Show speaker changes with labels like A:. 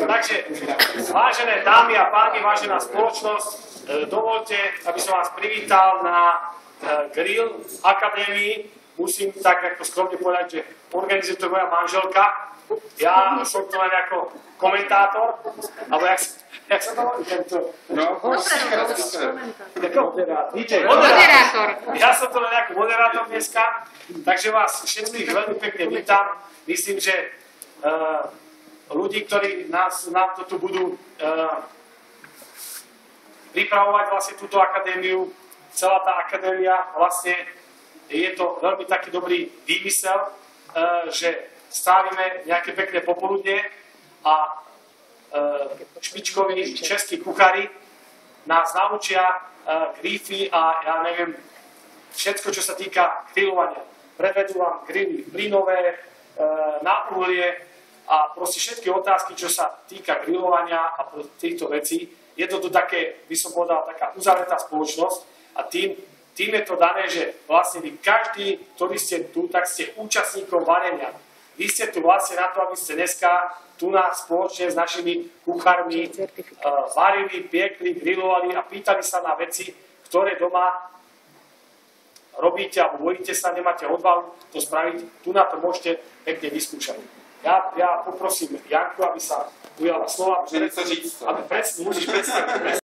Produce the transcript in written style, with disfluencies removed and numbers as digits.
A: Takže, vážené dámy a páni, vážená spoločnosť, dovolte, aby som vás privítal na Grill Akadémii. Musím tak ako skromne povedať, že organizuje to moja manželka. Ja som to len ako komentátor, alebo jak sa to volí tento?
B: Moderátor.
A: Ja som to len ako moderátor dneska, takže vás všetkých veľmi pekne vítam. Myslím, že ľudí, ktorí nám to tu budú pripravovať vlastne túto akadémiu, celá tá akadémia vlastne je to veľmi taký dobrý výmysel, že strávime nejaké pekné popoludne a špičkoví českí kuchári nás naučia grillfy a ja neviem, všetko, čo sa týka grillovania. Prevedú vám grilly plynové, na uhlie a proste všetky otázky, čo sa týka grillovania a týchto vecí. Je to tu také, by som povedal, taká uzavretá spoločnosť a tým je to dané, že vlastne vy každý, ktorý ste tu, tak ste účastníkom varenia. Vy ste tu vlastne na to, aby ste dneska tu spoločne s našimi kuchármi varili, piekli, grillovali a pýtali sa na veci, ktoré doma robíte alebo bojíte sa, nemáte odvahu to spraviť. Tu na to môžete pekne vyskúšať. Ja poprosím Janku, aby sa ujala slova.
C: Že nechce říct to.
A: Musíš predstaviť.